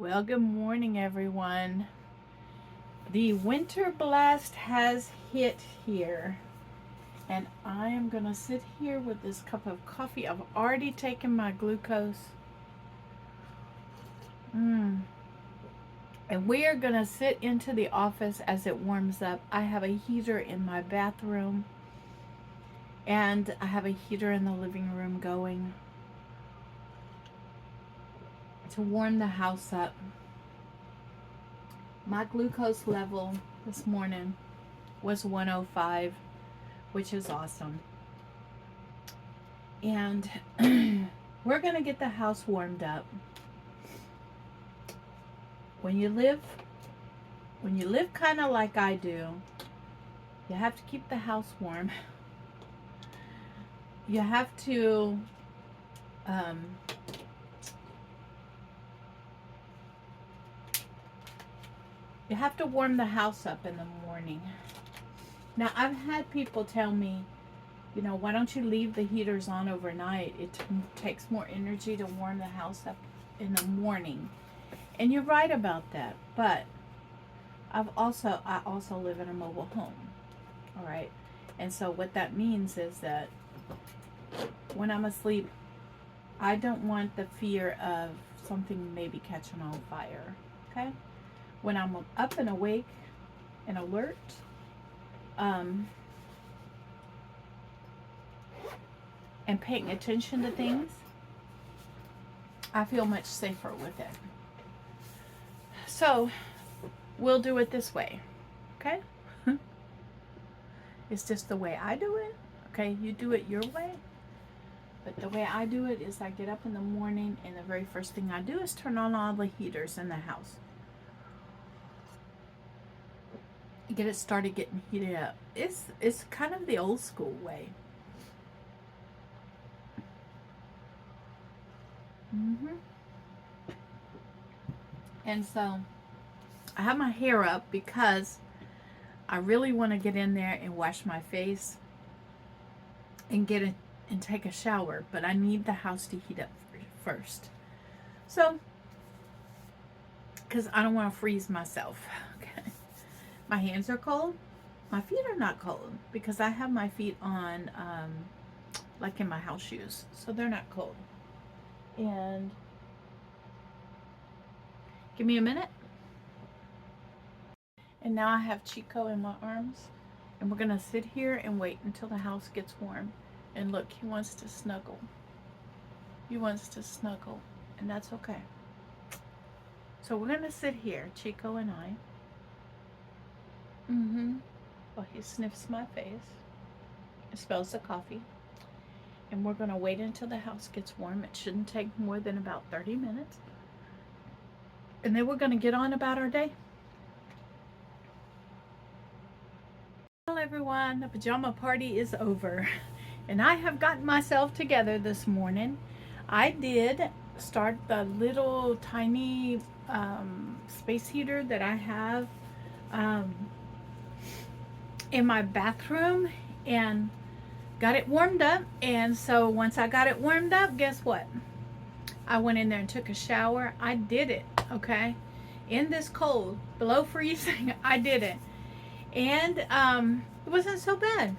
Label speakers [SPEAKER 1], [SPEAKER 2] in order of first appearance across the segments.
[SPEAKER 1] Well, good morning, everyone. The winter blast has hit here, and I am going to sit here with this cup of coffee. I've already taken my glucose. And we are going to sit into the office as it warms up. I have a heater in my bathroom, and I have a heater in the living room going to warm the house up. My glucose level this morning was 105, which is awesome. And we're going to get the house warmed up. When you live kind of like I do, you have to keep the house warm. You have to warm the house up in the morning. Now, I've had people tell me, why don't you leave the heaters on overnight? It takes more energy to warm the house up in the morning. And you're right about that. But I also live in a mobile home. All right. And so what that means is that when I'm asleep, I don't want the fear of something maybe catching on fire. Okay? When I'm up and awake and alert, and paying attention to things, I feel much safer with it. So we'll do it this way, okay? It's just the way I do it, okay? You do it your way. But the way I do it is I get up in the morning, and the very first thing I do is turn on all the heaters in the house. Get it started getting heated up. It's kind of the old school way. And so I have my hair up because I really want to get in there and wash my face and and take a shower, but I need the house to heat up first. So, because I don't want to freeze myself. Okay. My hands are cold. My feet are not cold because I have my feet on, like in my house shoes, so they're not cold. And give me a minute. And now I have Chico in my arms, and we're going to sit here and wait until the house gets warm. And look, he wants to snuggle. He wants to snuggle, and that's okay. So we're going to sit here, Chico and I. Well, he sniffs my face. It smells the coffee. And we're going to wait until the house gets warm. It shouldn't take more than about 30 minutes. And then we're going to get on about our day. Well, everyone, the pajama party is over. And I have gotten myself together this morning. I did start the little tiny space heater that I have in my bathroom, and got it warmed up. And so once I got it warmed up, guess what? I went in there and took a shower. I did it, okay? In this cold, below freezing, I did it. And it wasn't so bad.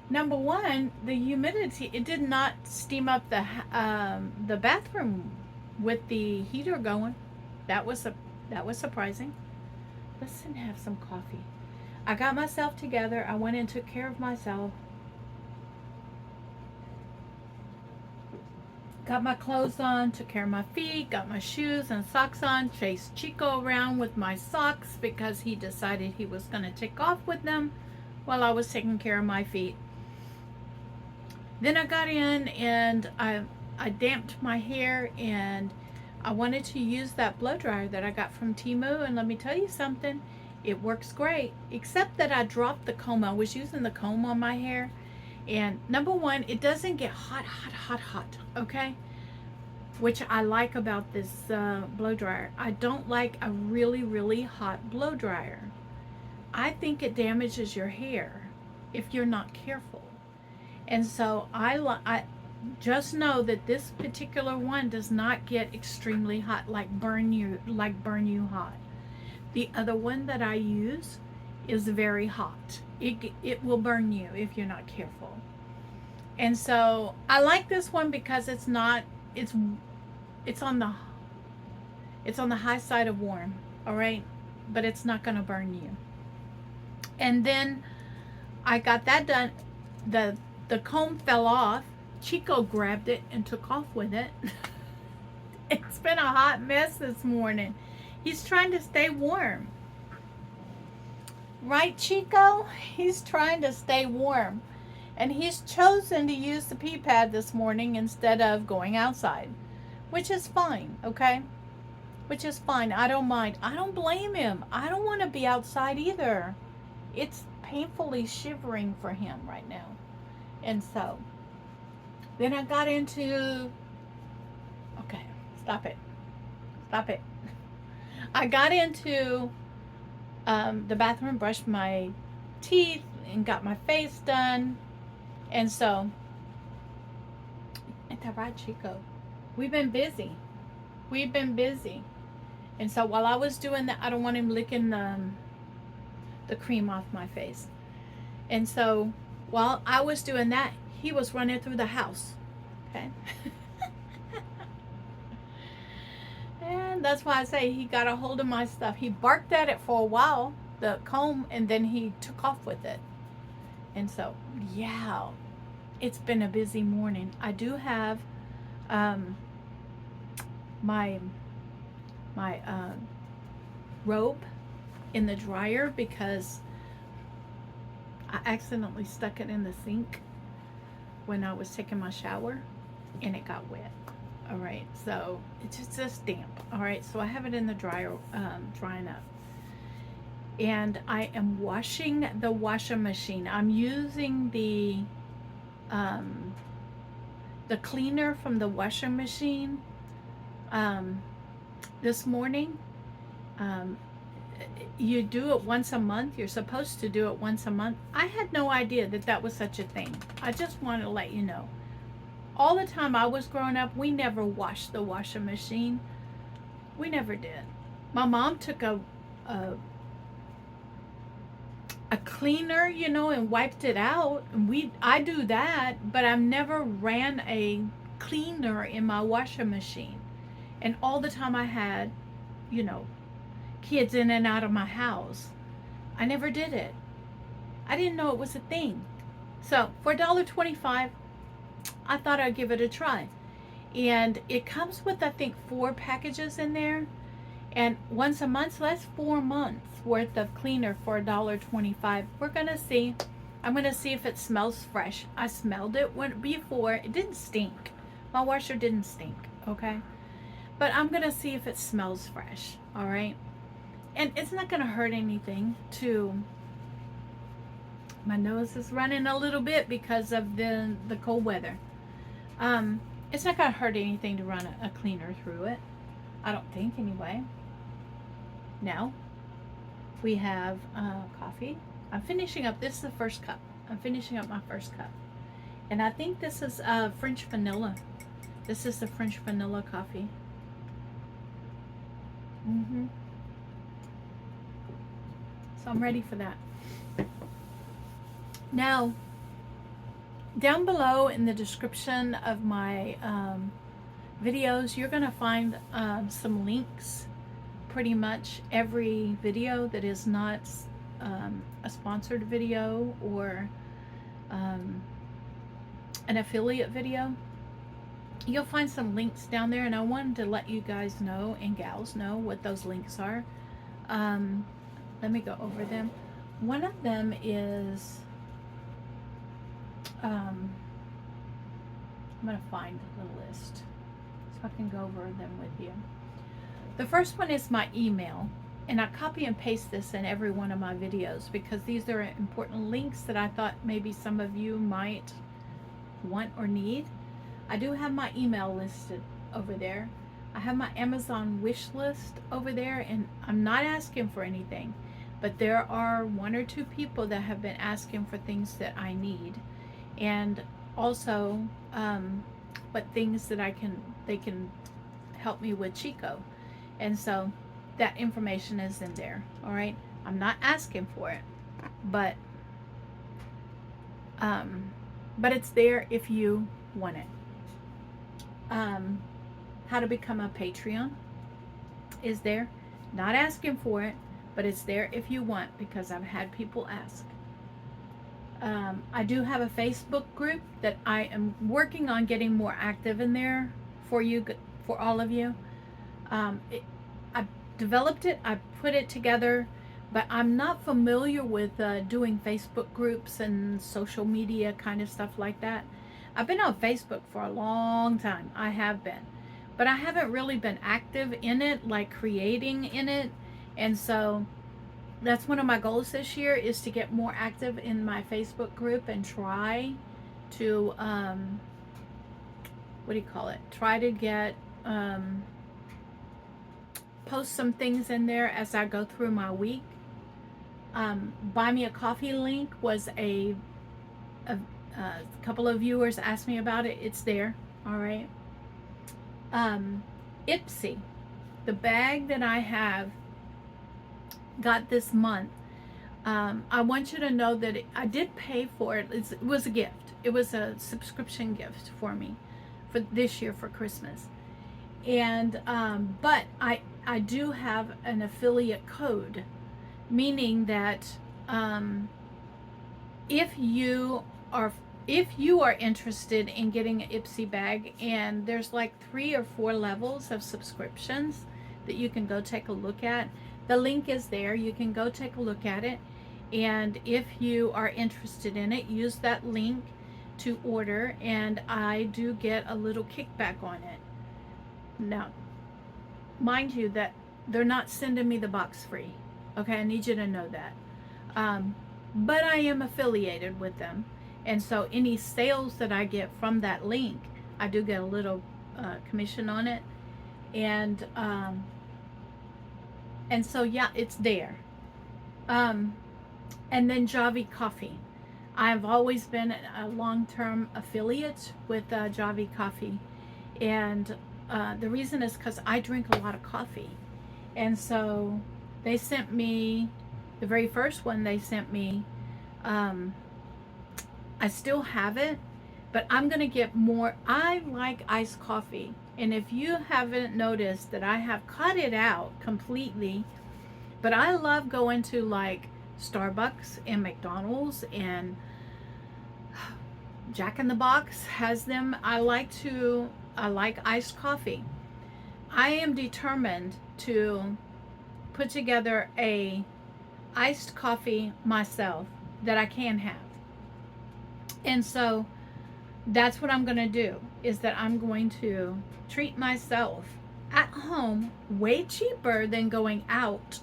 [SPEAKER 1] Number one, the humidity, it did not steam up the bathroom with the heater going. That was surprising. Let's sit and have some coffee. I got myself together. I went and took care of myself. Got my clothes on, took care of my feet, got my shoes and socks on, chased Chico around with my socks because he decided he was going to take off with them while I was taking care of my feet. Then I got in and I damped my hair, and I wanted to use that blow dryer that I got from Temu, and let me tell you something, it works great, except that I dropped the comb. I was using the comb on my hair, and number one, it doesn't get hot, okay? Which I like about this blow dryer. I don't like a really, really hot blow dryer. I think it damages your hair if you're not careful. And so just know that this particular one does not get extremely hot, like burn you hot. The other one that I use is very hot. It will burn you if you're not careful. And so I like this one because it's it's on the it's on the high side of warm, all right? But it's not going to burn you. And then I got that done. The comb fell off. Chico grabbed it and took off with it. It's been a hot mess this morning. He's trying to stay warm. Right, Chico? He's trying to stay warm. And he's chosen to use the pee pad this morning instead of going outside, which is fine, okay? Which is fine. I don't mind. I don't blame him. I don't want to be outside either. It's painfully shivering for him right now. And so, then I got into, okay, stop it. Stop it. I got into the bathroom, brushed my teeth, and got my face done. And so, ain't that right, Chico? We've been busy. We've been busy. And so while I was doing that, I don't want him licking the cream off my face. And so while I was doing that, he was running through the house. Okay? And that's why I say he got a hold of my stuff. He barked at it for a while, the comb, and then he took off with it. And so, yeah, it's been a busy morning. I do have my robe in the dryer because I accidentally stuck it in the sink when I was taking my shower and it got wet. All right, so it's just damp. All right, so I have it in the dryer drying up. And I am washing the washing machine. I'm using the cleaner from the washing machine this morning. You do it once a month. You're supposed to do it once a month. I had no idea that that was such a thing. I just want to let you know. All the time I was growing up, we never washed the washing machine. We never did. My mom took a cleaner, you know, and wiped it out. And I do that, but I've never ran a cleaner in my washing machine. And all the time I had, you know, kids in and out of my house, I never did it. I didn't know it was a thing. So for $1.25, I thought I'd give it a try. And it comes with, I think, 4 packages in there. And once a month, so that's 4 months worth of cleaner for $1.25. We're gonna see. I'm gonna see if it smells fresh. I smelled it before. It didn't stink. My washer didn't stink, okay? But I'm gonna see if it smells fresh, all right? And it's not gonna hurt anything to, my nose is running a little bit because of the cold weather. It's not gonna hurt anything to run a cleaner through it. I don't think, anyway. Now, we have coffee. I'm finishing up, this is the first cup. I'm finishing up my first cup. And I think this is French vanilla. This is the French vanilla coffee. So I'm ready for that. Now, down below in the description of my videos, you're going to find some links. Pretty much every video that is not a sponsored video or an affiliate video, you'll find some links down there, and I wanted to let you guys know and gals know what those links are. Let me go over them. One of them is I'm going to find the list so I can go over them with you. The first one is my email, and I copy and paste this in every one of my videos because these are important links that I thought maybe some of you might want or need. I do have my email listed over there. I have my Amazon wish list over there, and I'm not asking for anything, but there are 1 or 2 people that have been asking for things that I need. And also what things that they can help me with Chico. And so that information is in there. All right. I'm not asking for it, but it's there if you want it. How to become a Patreon is there. Not asking for it, but it's there if you want, because I've had people ask. I do have a Facebook group that I am working on getting more active in there for you, for all of you. I developed it, I put it together, but I'm not familiar with doing Facebook groups and social media kind of stuff like that. I've been on Facebook for a long time. I have been. But I haven't really been active in it, like creating in it. And so that's one of my goals this year, is to get more active in my Facebook group and try to, try to get, post some things in there as I go through my week. Buy Me a Coffee link was a couple of viewers asked me about it. It's there. All right. Ipsy, the bag that I have got this month, I want you to know that I did pay for it. It was a gift. It was a subscription gift for me for this year for Christmas. And but I do have an affiliate code, meaning that if you are interested in getting an Ipsy bag, and there's like 3 or 4 levels of subscriptions that you can go take a look at. The link is there. You can go take a look at it. And if you are interested in it, use that link to order, and I do get a little kickback on it. Now, mind you that they're not sending me the box free. Okay, I need you to know that. But I am affiliated with them. And so any sales that I get from that link, I do get a little commission on it. And so, yeah, it's there. And then Javi Coffee. I've always been a long-term affiliate with Javi Coffee. And the reason is because I drink a lot of coffee. And so they sent me, the very first one they sent me, I still have it, but I'm going to get more. I like iced coffee. And if you haven't noticed that I have cut it out completely, but I love going to like Starbucks and McDonald's, and Jack in the Box has them. I like iced coffee. I am determined to put together a iced coffee myself that I can have. And so that's what I'm going to do, is that I'm going to treat myself at home way cheaper than going out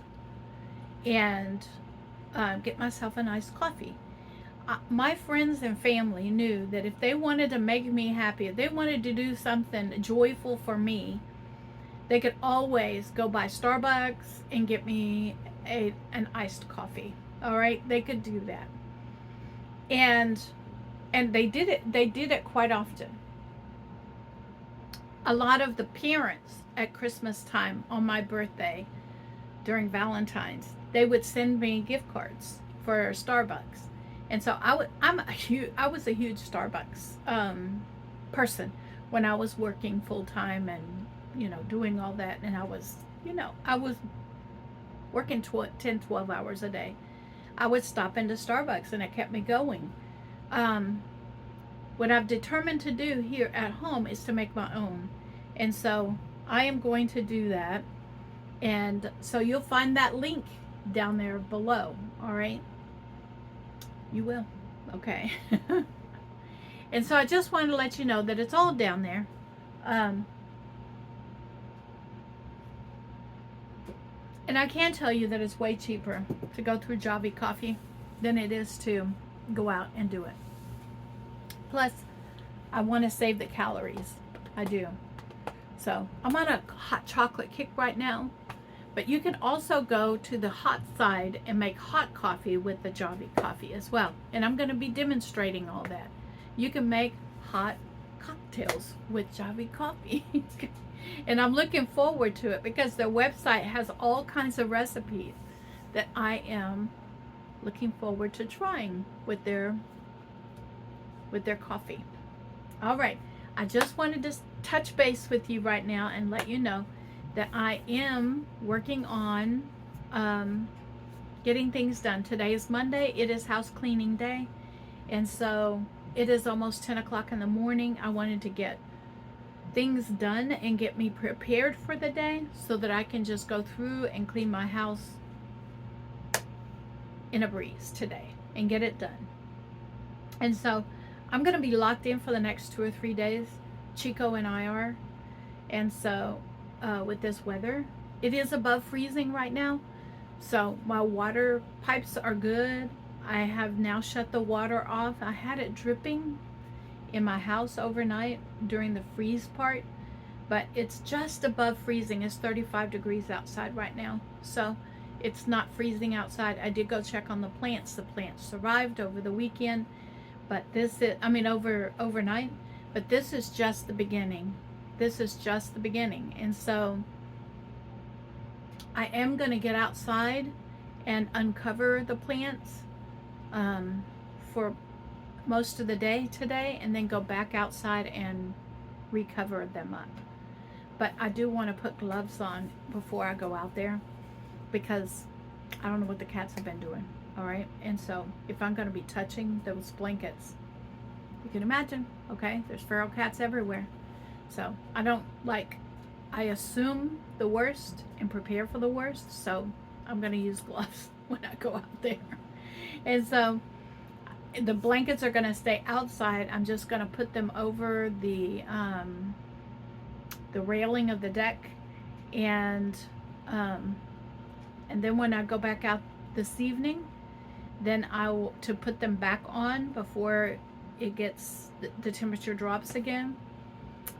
[SPEAKER 1] and get myself an iced coffee. My friends and family knew that if they wanted to make me happy, if they wanted to do something joyful for me, they could always go by Starbucks and get me an iced coffee. All right, they could do that. And they did it. They did it quite often. A lot of the parents at Christmas time, on my birthday, during Valentine's, they would send me gift cards for Starbucks. And so I was a huge Starbucks person when I was working full time and doing all that. And I was working 10, 12 hours a day. I would stop into Starbucks, and it kept me going. What I've determined to do here at home is to make my own. And so I am going to do that. And so you'll find that link down there below. All right. You will. Okay. And so I just wanted to let you know that it's all down there. And I can tell you that it's way cheaper to go through Javi Coffee than it is to go out and do it. Plus, I want to save the calories. I do. So I'm on a hot chocolate kick right now. But you can also go to the hot side and make hot coffee with the Javi coffee as well. And I'm going to be demonstrating all that. You can make hot cocktails with Java coffee. And I'm looking forward to it because their website has all kinds of recipes that I am looking forward to trying with their coffee. All right, I just wanted to touch base with you right now and let you know that I am working on getting things done. Today is Monday. It is house cleaning day, and so it is almost 10 o'clock in the morning. I wanted to get things done and get me prepared for the day so that I can just go through and clean my house in a breeze today and get it done. And so I'm going to be locked in for the next 2 or 3 days. Chico and I are. And so with this weather, it is above freezing right now. So my water pipes are good. I have now shut the water off. I had it dripping in my house overnight during the freeze part, but it's just above freezing. It's 35 degrees outside right now. So it's not freezing outside. I did go check on the plants. The plants survived over the weekend, but overnight, but this is just the beginning. This is just the beginning. And so I am going to get outside and uncover the plants for most of the day today, and then go back outside and recover them up. But I do want to put gloves on before I go out there because I don't know what the cats have been doing. All right. And so if I'm going to be touching those blankets, you can imagine, okay, there's feral cats everywhere. So I assume the worst and prepare for the worst. So I'm going to use gloves when I go out there. And so the blankets are going to stay outside. I'm just going to put them over the railing of the deck, and then when I go back out this evening, then I will to put them back on before it gets the temperature drops again.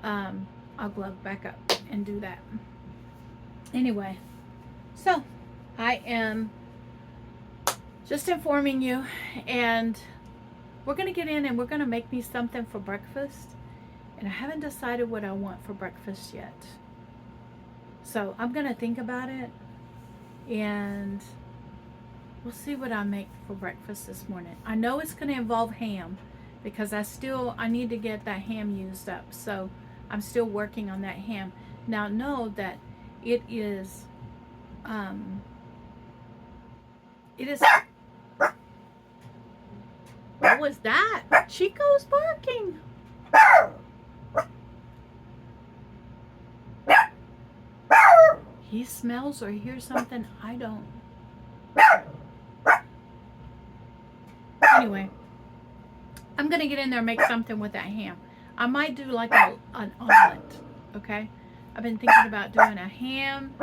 [SPEAKER 1] I'll glove back up and do that. Anyway, so I am just informing you, and we're going to get in and we're going to make me something for breakfast. And I haven't decided what I want for breakfast yet. So I'm going to think about it, and we'll see what I make for breakfast this morning. I know it's going to involve ham because I need to get that ham used up. So I'm still working on that ham. Now know that it is what was that? Chico's barking. He smells or hears something I don't. Anyway, I'm going to get in there and make something with that ham. I might do like an omelet, okay? I've been thinking about doing a ham,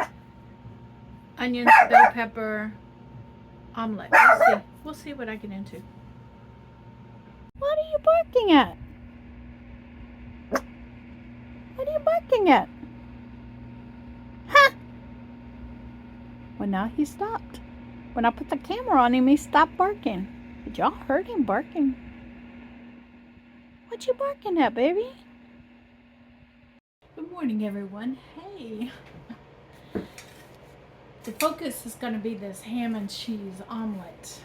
[SPEAKER 1] onions, bell pepper, omelet. We'll see what I get into. What are you barking at? What are you barking at? Huh? Well, now he stopped. When I put the camera on him, he stopped barking. Did y'all heard him barking? What you barking at, baby? Good morning, everyone. Hey. The focus is going to be this ham and cheese omelet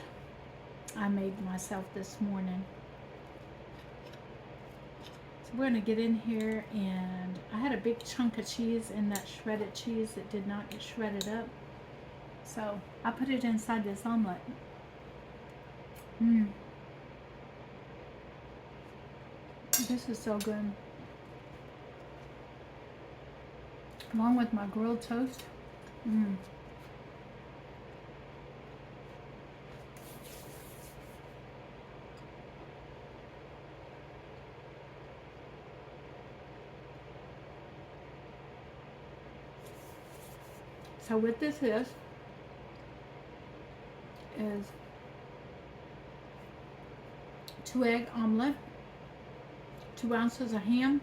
[SPEAKER 1] I made myself this morning. So we're going to get in here, and I had a big chunk of cheese in that shredded cheese that did not get shredded up. So I put it inside this omelet. This is so good. Along with my grilled toast. So what this is 2-egg omelet, 2 ounces of ham,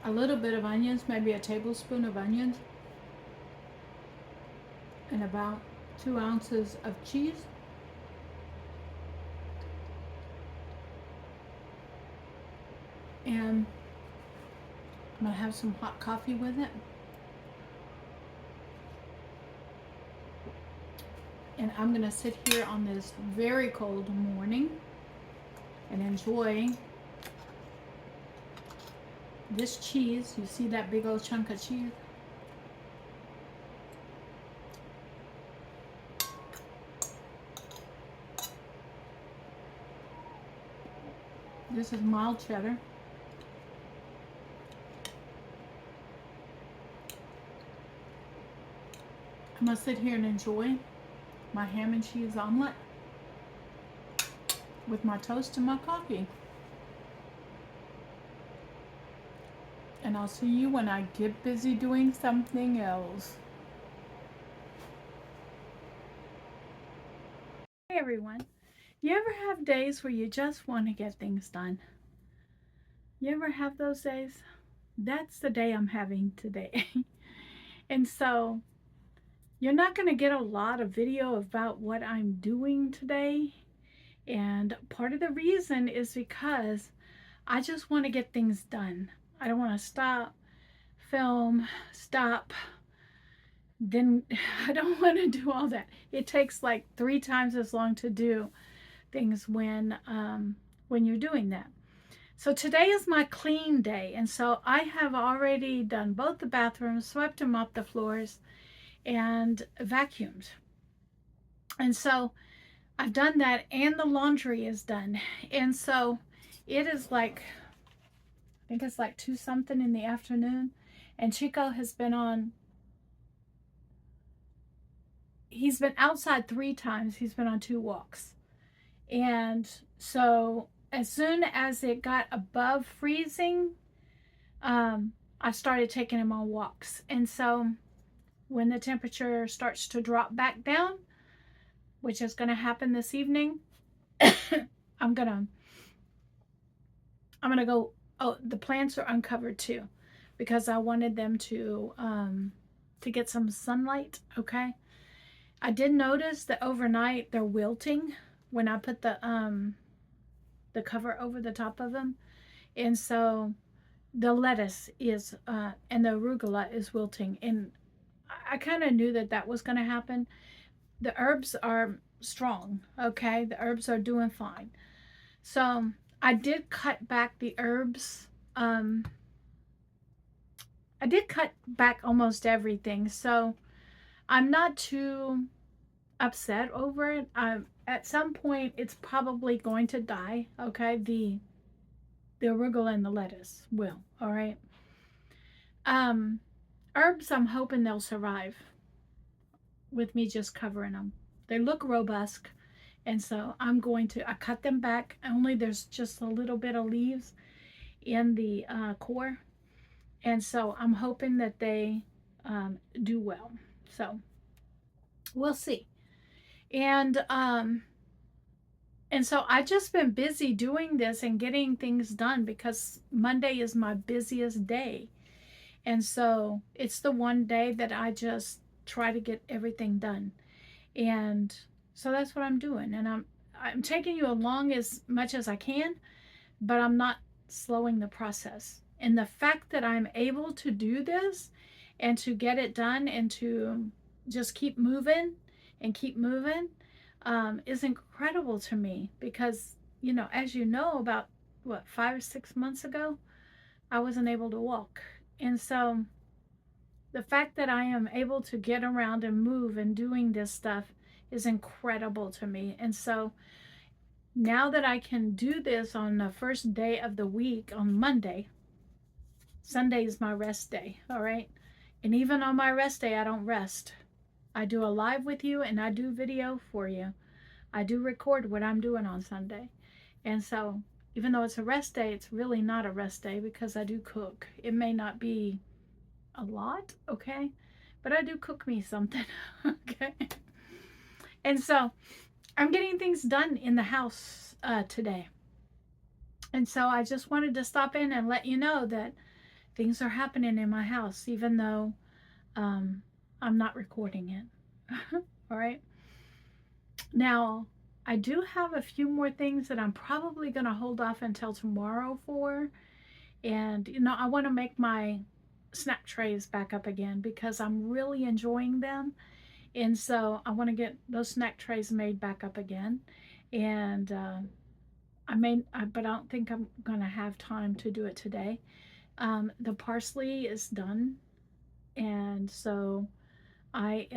[SPEAKER 1] a little bit of onions, maybe a tablespoon of onions, and about 2 ounces of cheese, And I'm gonna have some hot coffee with it. And I'm gonna sit here on this very cold morning and enjoy this cheese. You see that big old chunk of cheese? This is mild cheddar. I'm gonna sit here and enjoy my ham and cheese omelet with my toast and my coffee. And I'll see you when I get busy doing something else. Hey everyone. You ever have days where you just want to get things done? You ever have those days? That's the day I'm having today. And so you're not going to get a lot of video about what I'm doing today. And part of the reason is because I just want to get things done. I don't want to stop, film, stop. Then I don't want to do all that. It takes like 3 times as long to do things when you're doing that. So today is my clean day, and so I have already done both the bathrooms, swept and mopped the floors, and vacuumed. And so I've done that, and the laundry is done. And so it is like, I think it's like 2 something in the afternoon, and Chico has been on, he's been outside 3 times. He's been on 2 walks. And so as soon as it got above freezing, I started taking him on walks. And so when the temperature starts to drop back down, which is going to happen this evening, I'm gonna go. Oh, the plants are uncovered too, because I wanted them to get some sunlight. Okay, I did notice that overnight they're wilting when I put the cover over the top of them, and so the lettuce is and the arugula is wilting, and I kind of knew that that was going to happen. The herbs are strong. Okay, the herbs are doing fine. So I did cut back the herbs. I did cut back almost everything, so I'm not too upset over it. At some point, it's probably going to die. Okay, the arugula and the lettuce will. All right. Herbs, I'm hoping they'll survive with me just covering them. They look robust, and so I cut them back. Only there's just a little bit of leaves in the core, and so I'm hoping that they do well. So we'll see. And so I've just been busy doing this and getting things done because Monday is my busiest day. And so it's the one day that I just try to get everything done. And so that's what I'm doing. And I'm taking you along as much as I can, but I'm not slowing the process. And the fact that I'm able to do this and to get it done and to just keep moving and keep moving is incredible to me because, as you know, about 5 or 6 months ago, I wasn't able to walk. And so the fact that I am able to get around and move and doing this stuff is incredible to me. And so now that I can do this on the first day of the week on Monday, Sunday is my rest day, all right? And even on my rest day, I don't rest. I do a live with you and I do video for you. I do record what I'm doing on Sunday. And so even though it's a rest day, it's really not a rest day because I do cook. It may not be a lot, okay? But I do cook me something, okay? And so I'm getting things done in the house today. And so I just wanted to stop in and let you know that things are happening in my house, even though I'm not recording it. All right. Now, I do have a few more things that I'm probably going to hold off until tomorrow for. And, I want to make my snack trays back up again because I'm really enjoying them. And so I want to get those snack trays made back up again. And but I don't think I'm going to have time to do it today. The parsley is done. And so I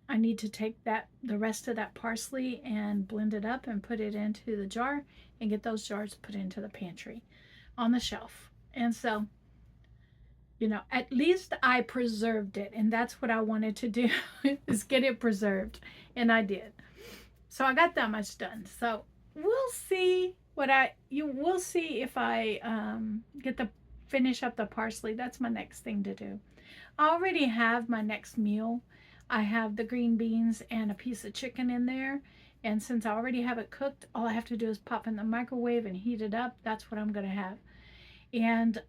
[SPEAKER 1] I need to take the rest of that parsley and blend it up and put it into the jar and get those jars put into the pantry on the shelf. And so, at least I preserved it, and that's what I wanted to do is get it preserved, and I did. So I got that much done. So we'll see we'll see if I get the finish up the parsley. That's my next thing to do. I already have my next meal. I have the green beans and a piece of chicken in there. And since I already have it cooked, all I have to do is pop in the microwave and heat it up. That's what I'm going to have. And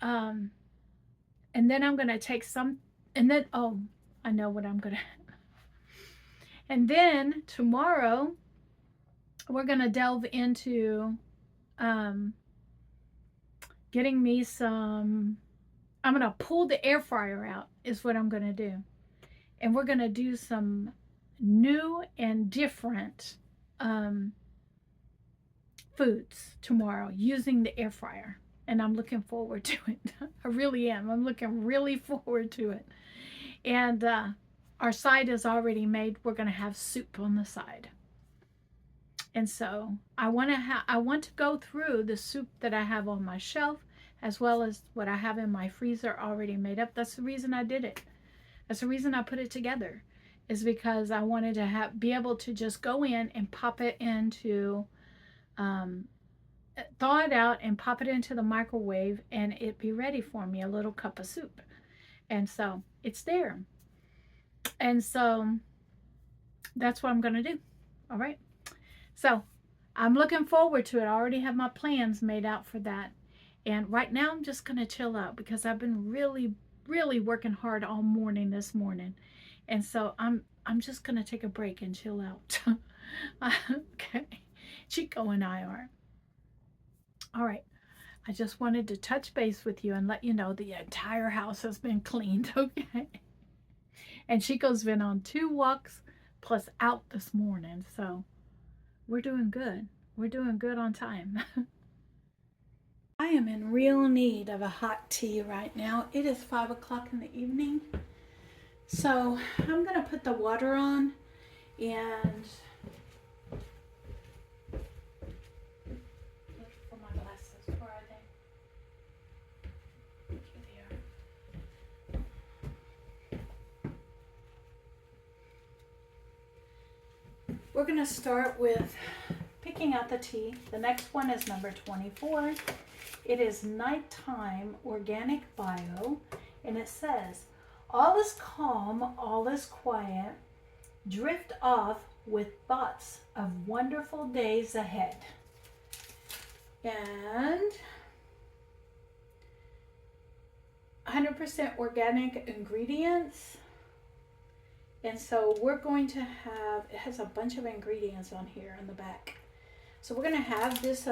[SPEAKER 1] then I'm going to take some, and then, oh, I know what I'm going to have. And then tomorrow, we're going to delve into getting me some, I'm going to pull the air fryer out is what I'm going to do. And we're going to do some new and different foods tomorrow using the air fryer. And I'm looking forward to it. I really am. I'm looking really forward to it. And our side is already made. We're going to have soup on the side. And so I want to go through the soup that I have on my shelf as well as what I have in my freezer already made up. That's the reason I did it. That's the reason I put it together, is because I wanted to be able to just go in and pop it into, thaw it out and pop it into the microwave and it be ready for me, a little cup of soup. And so it's there. And so that's what I'm going to do. All right. So I'm looking forward to it. I already have my plans made out for that. And right now I'm just going to chill out because I've been really, really working hard all morning this morning. And so I'm just going to take a break and chill out. Okay. Chico and I are. All right. I just wanted to touch base with you and let you know the entire house has been cleaned. Okay. And Chico's been on 2 walks plus out this morning. So we're doing good. We're doing good on time. I am in real need of a hot tea right now. It is 5 o'clock in the evening. So I'm going to put the water on and look for my glasses. Where are they? Here they are. We're going to start with picking out the tea. The next one is number 24. It is Nighttime Organic Bio, and it says, all is calm, all is quiet. Drift off with thoughts of wonderful days ahead. And 100% organic ingredients. And so we're going to have, it has a bunch of ingredients on here in the back. So we're going to have this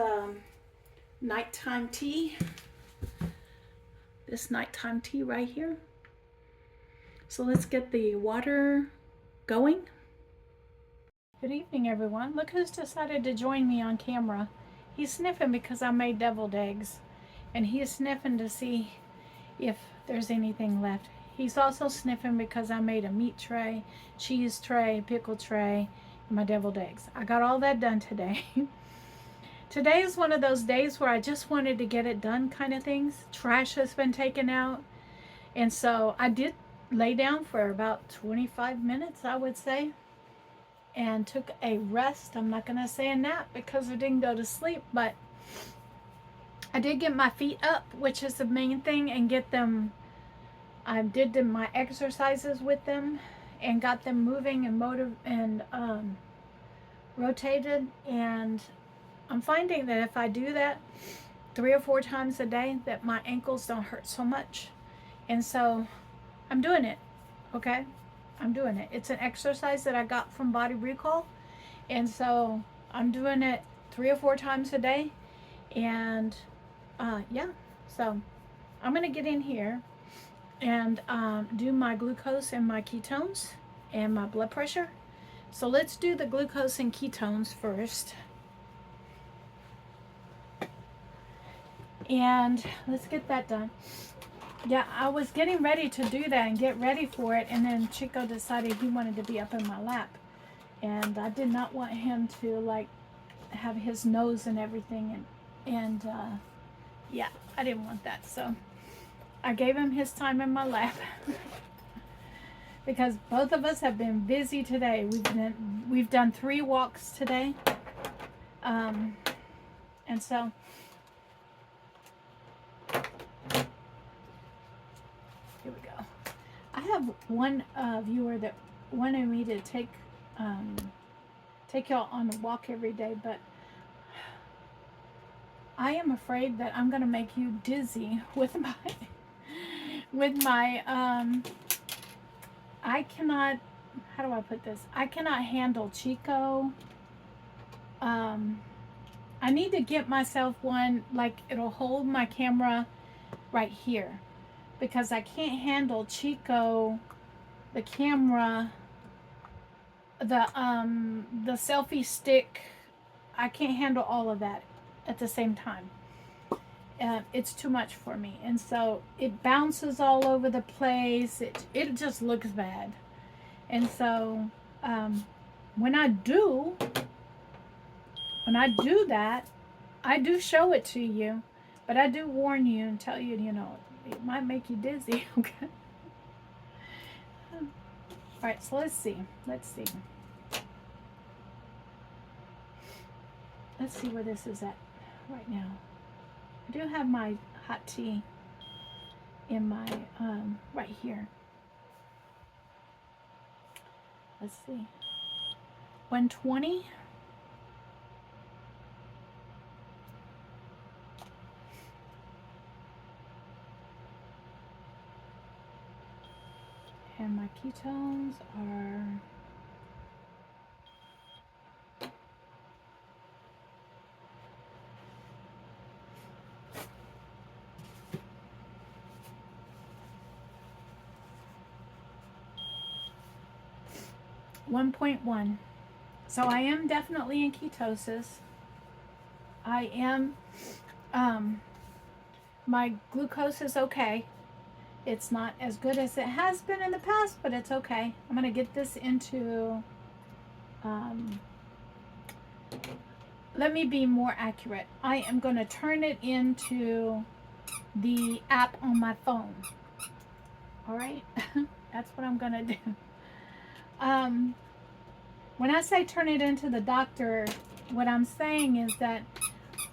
[SPEAKER 1] nighttime tea. This nighttime tea right here. So let's get the water going. Good evening, everyone. Look who's decided to join me on camera. He's sniffing because I made deviled eggs. And he is sniffing to see if there's anything left. He's also sniffing because I made a meat tray, cheese tray, pickle tray, and my deviled eggs. I got all that done today. Today is one of those days where I just wanted to get it done kind of things. Trash has been taken out. And so I did lay down for about 25 minutes, I would say, and took a rest. I'm not going to say a nap because I didn't go to sleep, but I did get my feet up, which is the main thing, and get them, I did my exercises with them and got them moving and rotated. And I'm finding that if I do that 3 or 4 times a day, that my ankles don't hurt so much. And so I'm doing it, okay? I'm doing it. It's an exercise that I got from Body Recall. And so I'm doing it 3 or 4 times a day. And yeah, So I'm going to get in here and do my glucose and my ketones and my blood pressure. So let's do the glucose and ketones first. And let's get that done. Yeah, I was getting ready to do that and get ready for it, and then Chico decided he wanted to be up in my lap. And I did not want him to like have his nose and everything, and yeah, I didn't want that. So I gave him his time in my lap. Because both of us have been busy today. We've done 3 walks today. And so here we go. I have one viewer that wanted me to take y'all on a walk every day, but I am afraid that I'm gonna make you dizzy with my I cannot, how do I put this? I cannot handle Chico. I need to get myself one like it'll hold my camera right here, because I can't handle Chico, the camera, the selfie stick. I can't handle all of that at the same time. It's too much for me, and so it bounces all over the place. It just looks bad, and so when I do that, I do show it to you, but I do warn you and tell you, you know, it might make you dizzy. Okay. All right, so let's see where this is at right now. I do have my hot tea in my right here. Let's see, 120. And my ketones are 1.1. So I am definitely in ketosis. I am, my glucose is okay. It's not as good as it has been in the past, but it's okay. I'm going to get this into, let me be more accurate. I am going to turn it into the app on my phone. All right? That's what I'm going to do. When I say turn it into the doctor, what I'm saying is that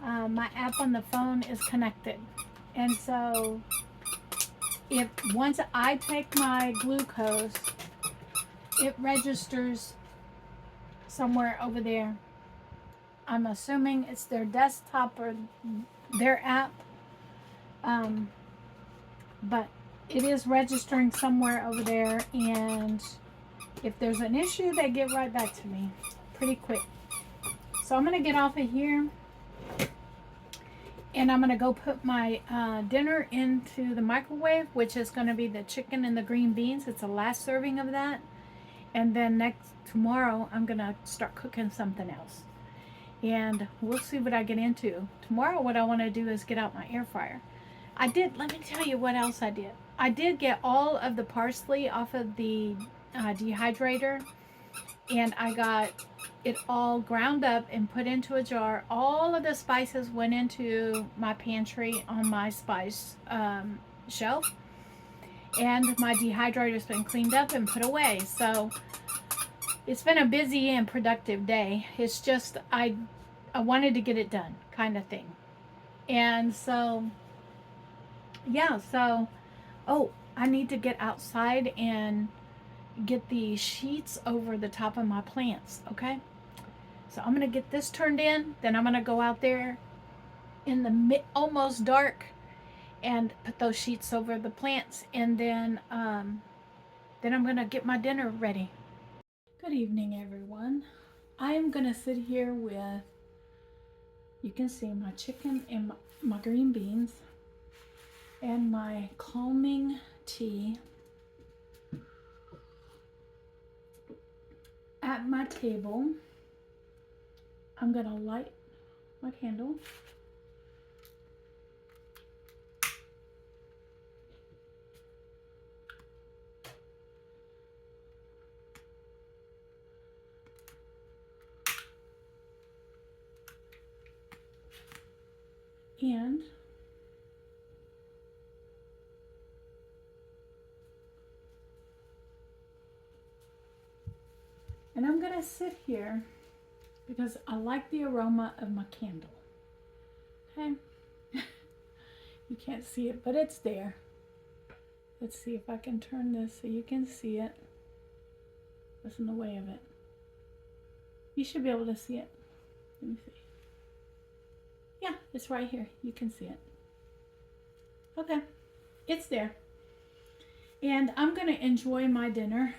[SPEAKER 1] my app on the phone is connected. And so if once I take my glucose, it registers somewhere over there. I'm assuming it's their desktop or their app. But it is registering somewhere over there, and if there's an issue, they get right back to me pretty quick. So I'm going to get off of here, and I'm going to go put my dinner into the microwave, which is going to be the chicken and the green beans. It's the last serving of that. And then tomorrow, I'm going to start cooking something else. And we'll see what I get into. Tomorrow, what I want to do is get out my air fryer. Let me tell you what else I did. I did get all of the parsley off of the dehydrator, and I got it all ground up and put into a jar. All of the spices went into my pantry on my spice shelf, and my dehydrator's been cleaned up and put away. So it's been a busy and productive day. It's just I wanted to get it done, kind of thing. And so yeah, so I need to get outside and get the sheets over the top of my plants. Okay, so I'm gonna get this turned in, then I'm gonna go out there in the almost dark and put those sheets over the plants, and then I'm gonna get my dinner ready. Good evening, everyone. I'm gonna sit here with, you can see my chicken and my green beans, and my calming tea at my table. I'm gonna light my candle. And I'm gonna sit here because I like the aroma of my candle. Okay. You can't see it, but it's there. Let's see if I can turn this so you can see it. What's in the way of it? You should be able to see it. Let me see. Yeah, it's right here. You can see it. Okay, it's there. And I'm gonna enjoy my dinner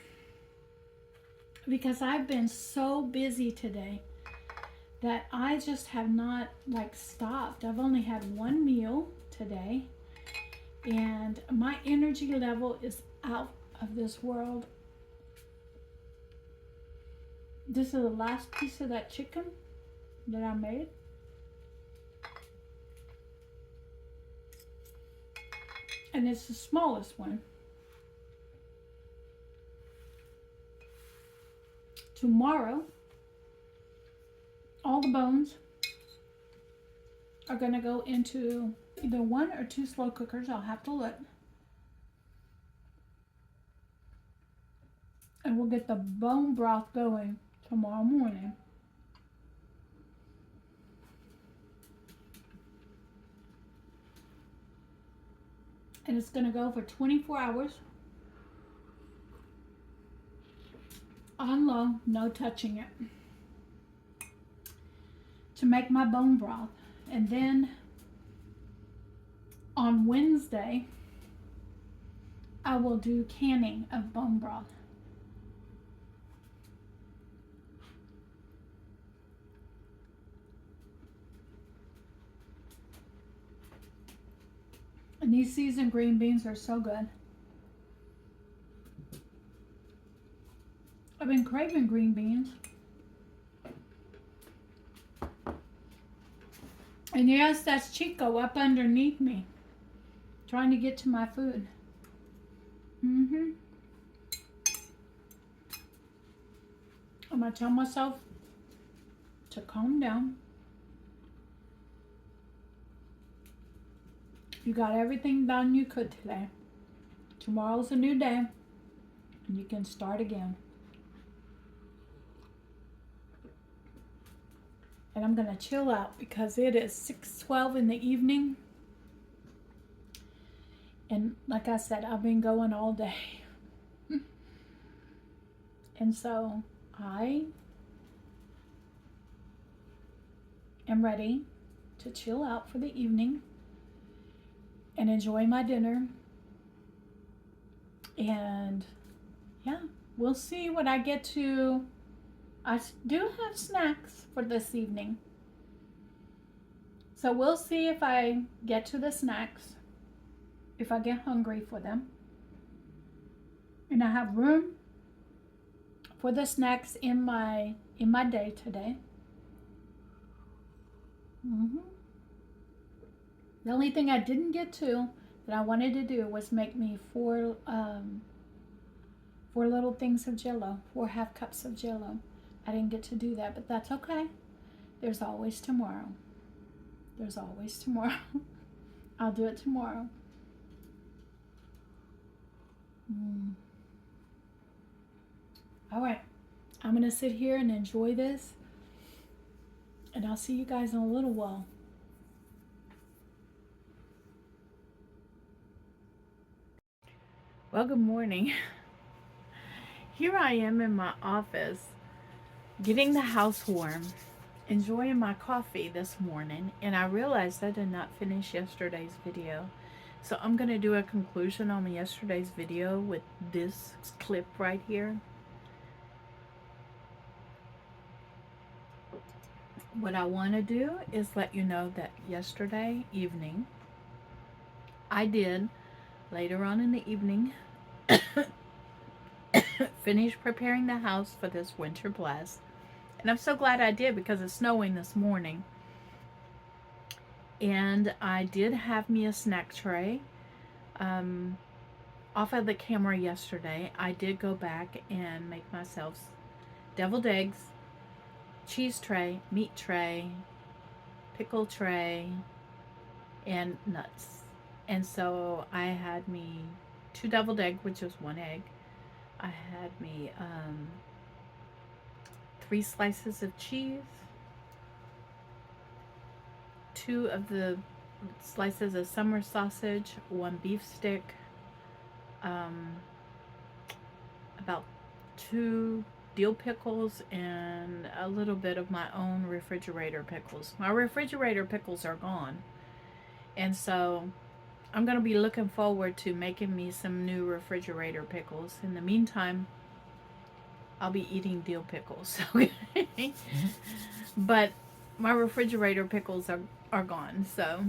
[SPEAKER 1] because I've been so busy today that I just have not like stopped. I've only had one meal today and my energy level is out of this world. This is the last piece of that chicken that I made. And it's the smallest one. Tomorrow, all the bones are gonna go into either 1 or 2 slow cookers. I'll have to look. And we'll get the bone broth going tomorrow morning. And it's gonna go for 24 hours on low, no touching it, to make my bone broth. And then on Wednesday, I will do canning of bone broth. And these seasoned green beans are so good. I've been craving green beans. And yes, that's Chico up underneath me, trying to get to my food. I'm gonna tell myself to calm down. You got everything done you could today. Tomorrow's a new day, and you can start again. And I'm gonna chill out because it is 6:12 in the evening. And like I said, I've been going all day. And so I am ready to chill out for the evening and enjoy my dinner. And yeah, we'll see what I get to. I do have snacks for this evening. So we'll see if I get to the snacks, if I get hungry for them. And I have room for the snacks in my day today. The only thing I didn't get to that I wanted to do was make me four little things of Jell-O, 4 half cups of Jell-O. I didn't get to do that, but that's okay. There's always tomorrow. There's always tomorrow. I'll do it tomorrow. All right, I'm gonna sit here and enjoy this, and I'll see you guys in a little while. Well, good morning. Here I am in my office, getting the house warm, enjoying my coffee this morning, and I realized I did not finish yesterday's video. So I'm going to do a conclusion on yesterday's video with this clip right here. What I want to do is let you know that yesterday evening, I did later on in the evening finish preparing the house for this winter blast. And I'm so glad I did because it's snowing this morning. And I did have me a snack tray. Um, Off of the camera yesterday, I did go back and make myself deviled eggs, cheese tray, meat tray, pickle tray, and nuts. And so I had me 2 deviled egg, which is 1 egg. I had me 3 slices of cheese, 2 of the slices of summer sausage, 1 beef stick, about 2 dill pickles, and a little bit of my own refrigerator pickles. My refrigerator pickles are gone, and so I'm going to be looking forward to making me some new refrigerator pickles. In the meantime, I'll be eating dill pickles. But my refrigerator pickles are gone. So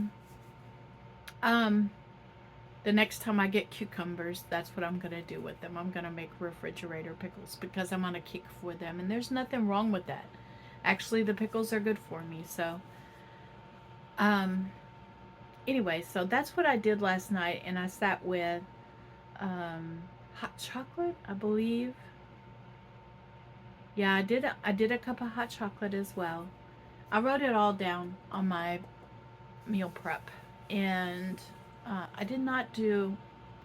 [SPEAKER 1] the next time I get cucumbers, that's what I'm going to do with them. I'm going to make refrigerator pickles because I'm on a kick for them. And there's nothing wrong with that. Actually, the pickles are good for me. So anyway, so that's what I did last night. And I sat with hot chocolate, I believe. Yeah, I did a cup of hot chocolate as well. I wrote it all down on my meal prep. And I did not do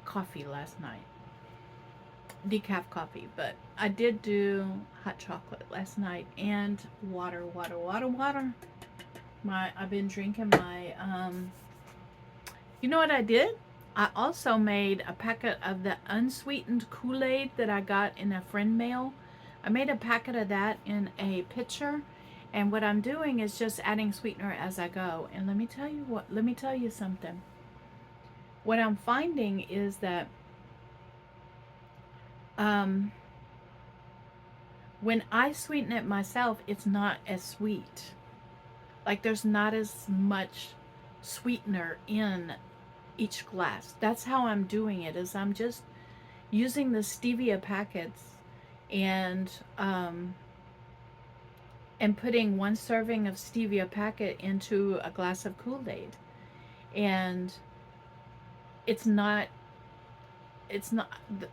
[SPEAKER 1] coffee last night, decaf coffee, but I did do hot chocolate last night and water. I've been drinking my, you know what I did? I also made a packet of the unsweetened Kool-Aid that I got in a friend mail. I made a packet of that in a pitcher. And what I'm doing is just adding sweetener as I go. And let me tell you something. What I'm finding is that when I sweeten it myself, it's not as sweet. Like there's not as much sweetener in each glass. That's how I'm doing it, is I'm just using the stevia packets and putting 1 serving of stevia packet into a glass of Kool-Aid. And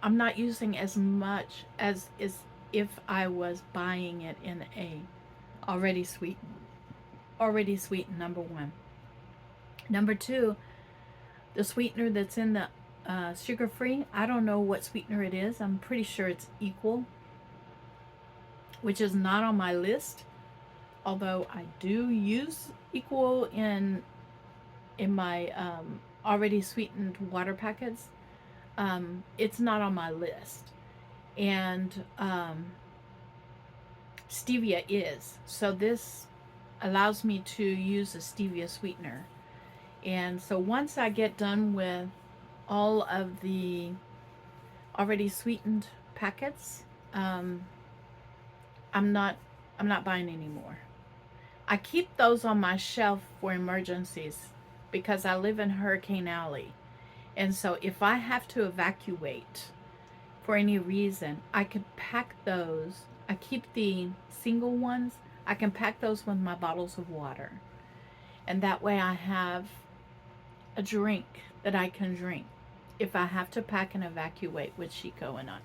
[SPEAKER 1] I'm not using as much as if I was buying it in a already sweetened, number 1. Number 2, the sweetener that's in the sugar-free, I don't know what sweetener it is. I'm pretty sure it's Equal, which is not on my list. Although I do use Equal in my already sweetened water packets, it's not on my list. And stevia is. So this allows me to use a stevia sweetener. And so once I get done with all of the already sweetened packets, I'm not buying any more. I keep those on my shelf for emergencies because I live in Hurricane Alley. And so if I have to evacuate for any reason, I could pack those. I keep the single ones. I can pack those with my bottles of water. And that way I have a drink that I can drink if I have to pack and evacuate with Chico and I.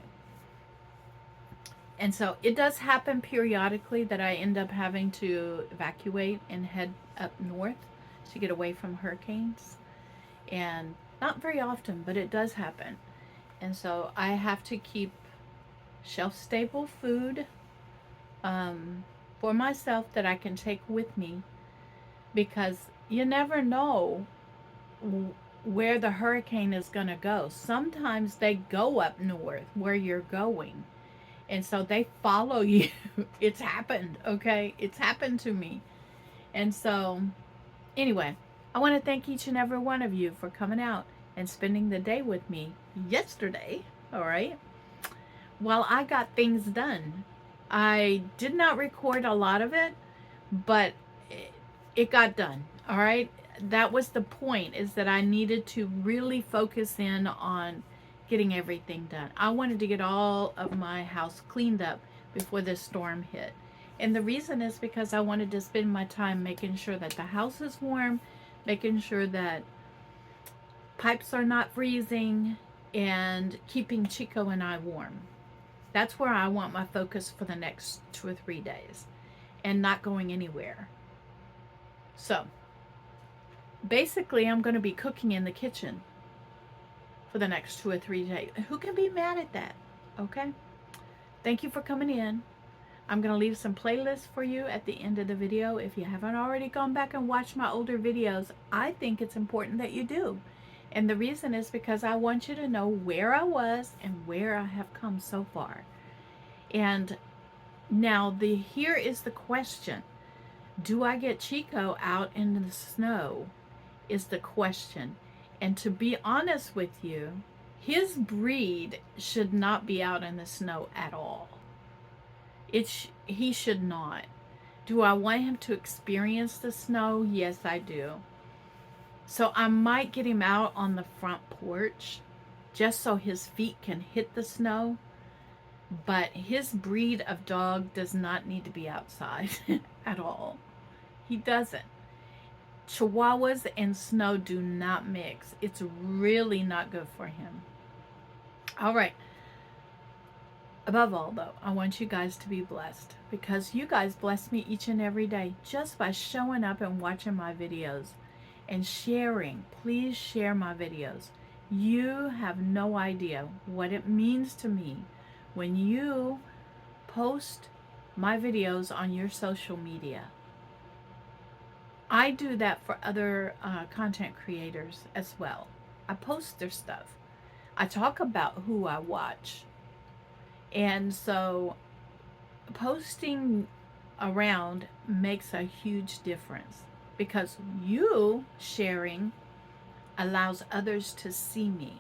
[SPEAKER 1] And so it does happen periodically that I end up having to evacuate and head up north to get away from hurricanes. And not very often, but it does happen. And so I have to keep shelf-stable food for myself that I can take with me, because you never know where the hurricane is going to go. Sometimes they go up north where you're going. And so they follow you. It's happened, okay? It's happened to me. And so, anyway, I want to thank each and every one of you for coming out and spending the day with me yesterday, all right? While I got things done. I did not record a lot of it, but it got done, all right? that was the point, is that I needed to really focus in on getting everything done. I wanted to get all of my house cleaned up before this storm hit. And the reason is because I wanted to spend my time making sure that the house is warm, making sure that pipes are not freezing, and keeping Chico and I warm. That's where I want my focus for the next 2 or 3 days, and not going anywhere. So basically, I'm going to be cooking in the kitchen for the next 2 or 3 days. Who can be mad at that? Okay. Thank you for coming in. I'm going to leave some playlists for you at the end of the video. If you haven't already gone back and watched my older videos, I think it's important that you do. And the reason is because I want you to know where I was and where I have come so far. And now here is the question. Do I get Chico out in the snow is the question. And to be honest with you, his breed should not be out in the snow at all. He should not. Do I want him to experience the snow? Yes, I do. So I might get him out on the front porch just so his feet can hit the snow. But his breed of dog does not need to be outside at all. He doesn't. Chihuahuas and snow do not mix. It's really not good for him. All right. Above all, though, I want you guys to be blessed, because you guys bless me each and every day just by showing up and watching my videos and sharing. Please share my videos. You have no idea what it means to me when you post my videos on your social media. I do that for other content creators as well. I post their stuff. I talk about who I watch. And so posting around makes a huge difference, because you sharing allows others to see me.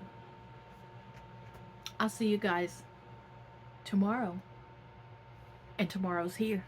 [SPEAKER 1] I'll see you guys tomorrow. And tomorrow's here.